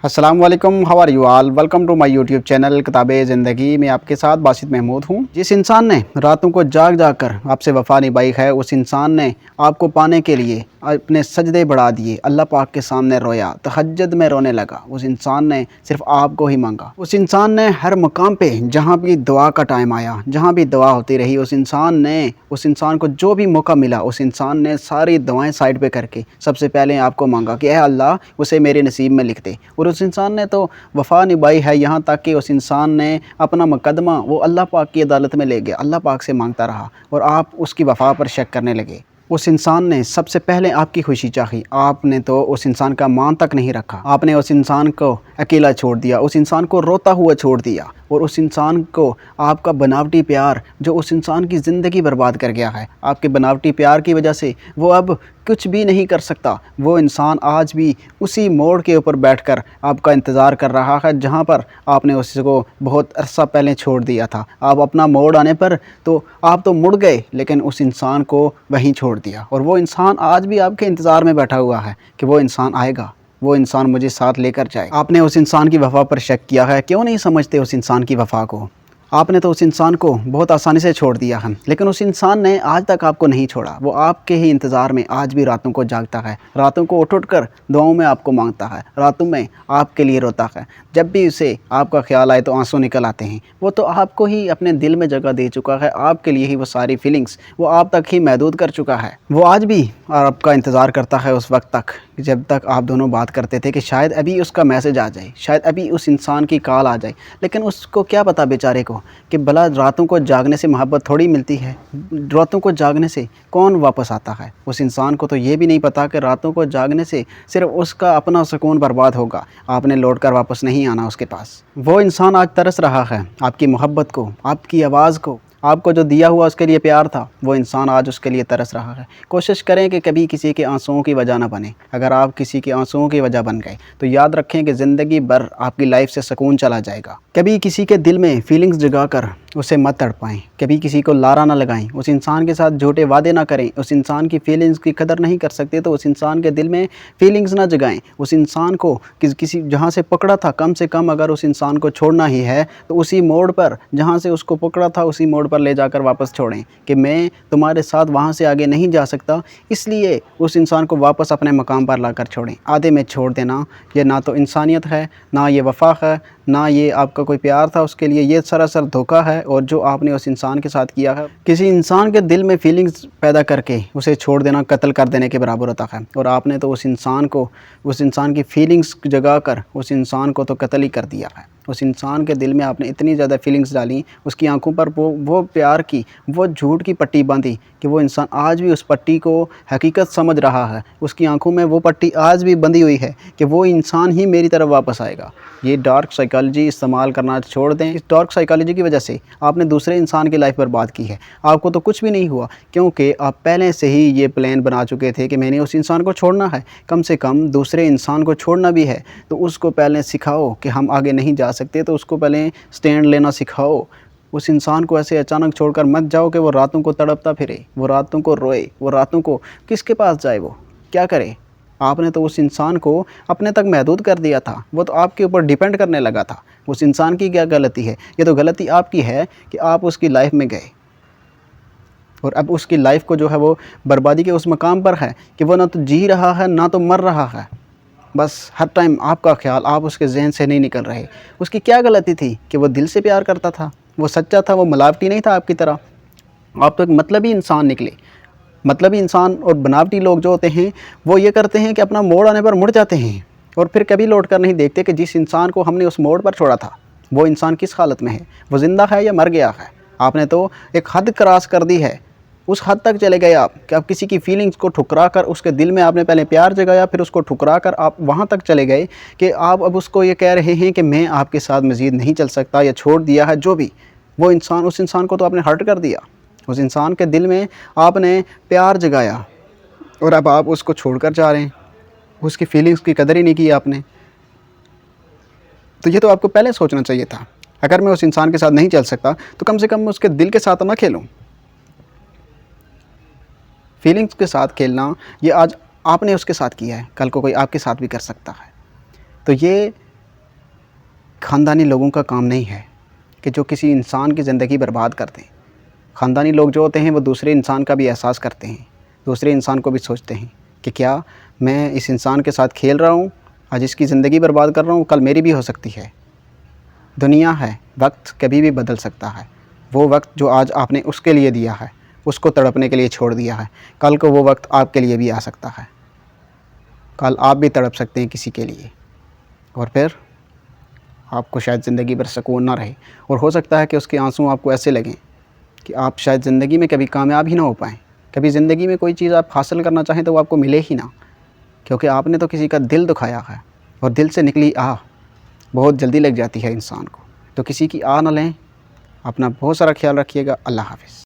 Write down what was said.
अस्सलाम वालेकुम, how are you all. Welcome to my YouTube channel किताबे ज़िंदगी में आपके साथ बासित महमूद हूँ। जिस इंसान ने रातों को जाग जाग कर आपसे वफ़ा निभाई है, उस इंसान ने आपको पाने के लिए अपने सजदे बढ़ा दिए, अल्लाह पाक के सामने रोया, तहज्जुद में रोने लगा। उस इंसान ने सिर्फ आपको ही मांगा। उस इंसान ने हर मकाम पे जहाँ भी दुआ का टाइम आया, जहाँ भी दुआ होती रही, उस इंसान को जो भी मौका मिला, उस इंसान ने सारी दुआएं साइड पे करके सबसे पहले आपको मांगा कि ऐ अल्लाह, उसे मेरे नसीब में लिख दे। और उस इंसान ने तो वफ़ा निभाई है, यहाँ तक कि उस इंसान ने अपना मुकदमा वो अल्लाह पाक की अदालत में ले गया, अल्लाह पाक से मांगता रहा और आप उसकी वफ़ा पर शक करने लगे। उस इंसान ने सबसे पहले आपकी खुशी चाही, आपने तो उस इंसान का मान तक नहीं रखा। आपने उस इंसान को अकेला छोड़ दिया, उस इंसान को रोता हुआ छोड़ दिया और उस इंसान को आपका बनावटी प्यार जो उस इंसान की ज़िंदगी बर्बाद कर गया है, आपके बनावटी प्यार की वजह से वो अब कुछ भी नहीं कर सकता। वो इंसान आज भी उसी मोड़ के ऊपर बैठकर आपका इंतज़ार कर रहा है जहाँ पर आपने उसको बहुत अरसा पहले छोड़ दिया था। आप अपना मोड़ आने पर तो आप तो मुड़ गए, लेकिन उस इंसान को वहीं छोड़ दिया और वो इंसान आज भी आपके इंतज़ार में बैठा हुआ है कि वो इंसान आएगा, वो इंसान मुझे साथ लेकर जाए। आपने उस इंसान की वफ़ा पर शक किया है, क्यों नहीं समझते उस इंसान की वफ़ा को। आपने तो उस इंसान को बहुत आसानी से छोड़ दिया है, लेकिन उस इंसान ने आज तक आपको नहीं छोड़ा। वो आपके ही इंतज़ार में आज भी रातों को जागता है, रातों को उठ कर दुआओं में आपको मांगता है, रातों में आपके लिए रोता है। जब भी उसे आपका ख्याल आए तो आंसू निकल आते हैं। वो तो आपको ही अपने दिल में जगह दे चुका है, आपके लिए ही वो सारी फीलिंग्स वो आप तक ही महदूद कर चुका है। वो आज भी आपका इंतज़ार करता है उस वक्त तक जब तक आप दोनों बात करते थे कि शायद अभी उसका मैसेज आ जाए, शायद अभी उस इंसान की कॉल आ जाए। लेकिन उसको क्या पता बेचारे को कि भला रातों को जागने से मोहब्बत थोड़ी मिलती है, रातों को जागने से कौन वापस आता है। उस इंसान को तो ये भी नहीं पता कि रातों को जागने से सिर्फ उसका अपना सुकून बर्बाद होगा, आपने लौट कर वापस नहीं आना उसके पास। वो इंसान आज तरस रहा है आपकी मोहब्बत को, आपकी आवाज़ को, आपको जो दिया हुआ उसके लिए प्यार था, वो इंसान आज उसके लिए तरस रहा है। कोशिश करें कि कभी किसी के आंसुओं की वजह ना बने। अगर आप किसी के आंसुओं की वजह बन गए तो याद रखें कि ज़िंदगी भर आपकी लाइफ से सुकून चला जाएगा। कभी किसी के दिल में फीलिंग्स जगाकर उसे मत तड़पाएं, कभी किसी को लारा ना लगाएं, उस इंसान के साथ झूठे वादे ना करें। उस इंसान की फीलिंग्स की कदर नहीं कर सकते तो उस इंसान के दिल में फीलिंग्स ना जगाएं। उस इंसान को किसी जहाँ से पकड़ा था, कम से कम अगर उस इंसान को छोड़ना ही है तो उसी मोड़ पर जहाँ से उसको पकड़ा था उसी मोड़ पर ले जाकर वापस छोड़ें कि मैं तुम्हारे साथ वहाँ से आगे नहीं जा सकता, इसलिए उस इंसान को वापस अपने मकाम पर लाकर छोड़ें। आधे में छोड़ देना ये ना तो इंसानियत है, ना ये वफ़ा है, ना ये आपका कोई प्यार था उसके लिए, ये सरासर धोखा है। और जो आपने उस इंसान के साथ किया है, किसी इंसान के दिल में फीलिंग्स पैदा करके उसे छोड़ देना कत्ल कर देने के बराबर होता है। और आपने तो उस इंसान को, उस इंसान की फीलिंग्स जगा कर उस इंसान को तो कत्ल ही कर दिया है। उस इंसान के दिल में आपने इतनी ज़्यादा फीलिंग्स डाली, उसकी आंखों पर वो प्यार की, वो झूठ की पट्टी बांधी कि वो इंसान आज भी उस पट्टी को हकीकत समझ रहा है। उसकी आंखों में वो पट्टी आज भी बंधी हुई है कि वो इंसान ही मेरी तरफ वापस आएगा। ये डार्क साइकोलॉजी इस्तेमाल करना छोड़ दें। इस डार्क साइकोलॉजी की वजह से आपने दूसरे इंसान की लाइफ बर्बाद की है। आपको तो कुछ भी नहीं हुआ, क्योंकि आप पहले से ही ये प्लान बना चुके थे कि मैंने उस इंसान को छोड़ना है। कम से कम दूसरे इंसान को छोड़ना भी है तो उसको पहले सिखाओ कि हम आगे नहीं जा सकते, तो उसको पहले स्टैंड लेना सिखाओ। उस इंसान को ऐसे अचानक छोड़कर मत जाओ कि वो रातों को तड़पता फिरे, वो रातों को रोए, वो रातों को किसके पास जाए, वो क्या करे। आपने तो उस इंसान को अपने तक महदूद कर दिया था, वो तो आपके ऊपर डिपेंड करने लगा था। उस इंसान की क्या गलती है? ये तो गलती आपकी है कि आप उसकी लाइफ में गए और अब उसकी लाइफ को जो है वो बर्बादी के उस मकाम पर है कि वो ना तो जी रहा है ना तो मर रहा है। बस हर टाइम आपका ख्याल, आप उसके जहन से नहीं निकल रहे। उसकी क्या गलती थी कि वो दिल से प्यार करता था, वो सच्चा था, वो मिलावटी नहीं था आपकी तरह। आप तो एक मतलबी इंसान निकले। मतलबी इंसान और बनावटी लोग जो होते हैं वो ये करते हैं कि अपना मोड़ आने पर मुड़ जाते हैं और फिर कभी लौट कर नहीं देखते कि जिस इंसान को हमने उस मोड़ पर छोड़ा था वो इंसान किस हालत में है, वो ज़िंदा है या मर गया है। आपने तो एक हद क्रॉस कर दी है, उस हद तक चले गए आप कि आप किसी की फीलिंग्स को ठुकरा कर उसके दिल में आपने पहले प्यार जगाया, फिर उसको ठुकरा कर आप वहाँ तक चले गए कि आप अब उसको ये कह रहे हैं कि मैं आपके साथ मज़ीद नहीं चल सकता या छोड़ दिया है। जो भी वो इंसान, उस इंसान को तो आपने हर्ट कर दिया, उस इंसान के दिल में आपने प्यार जगाया और अब आप उसको छोड़कर जा रहे हैं। उसकी फीलिंग्स की कदर ही नहीं की आपने। तो ये तो आपको पहले सोचना चाहिए था। अगर मैं उस इंसान के साथ नहीं चल सकता तो कम से कम उसके दिल के साथ ना खेलूं। फीलिंग्स के साथ खेलना ये आज आपने उसके साथ किया है, कल को कोई आपके साथ भी कर सकता है। तो ये خاندانی لوگوں کا کام نہیں ہے کہ جو کسی انسان کی زندگی برباد کر دیں۔ خاندانی لوگ جو ہوتے ہیں وہ دوسرے انسان کا بھی احساس کرتے ہیں، دوسرے انسان کو بھی سوچتے ہیں کہ کیا میں اس انسان کے ساتھ کھیل رہا ہوں، آج اس کی زندگی برباد کر رہا ہوں، کل میری بھی ہو سکتی ہے۔ دنیا ہے، وقت کبھی بھی بدل سکتا ہے۔ وہ وقت جو آج آپ نے اس کے لیے دیا ہے، اس کو تڑپنے کے لیے چھوڑ دیا ہے، کل کو وہ وقت آپ کے لیے بھی آ سکتا ہے۔ کل آپ بھی تڑپ سکتے ہیں کسی کے لیے، اور پھر آپ کو شاید زندگی بھر سکون نہ رہے، اور ہو سکتا ہے کہ اس کے آنسو آپ کو ایسے لگیں کہ آپ شاید زندگی میں کبھی کامیاب ہی نہ ہو پائیں۔ کبھی زندگی میں کوئی چیز آپ حاصل کرنا چاہیں تو وہ آپ کو ملے ہی نہ، کیونکہ آپ نے تو کسی کا دل دکھایا ہے، اور دل سے نکلی آہ بہت جلدی لگ جاتی ہے انسان کو۔ تو کسی کی آہ نہ لیں، اپنا بہت سارا خیال رکھیے گا۔ اللہ حافظ۔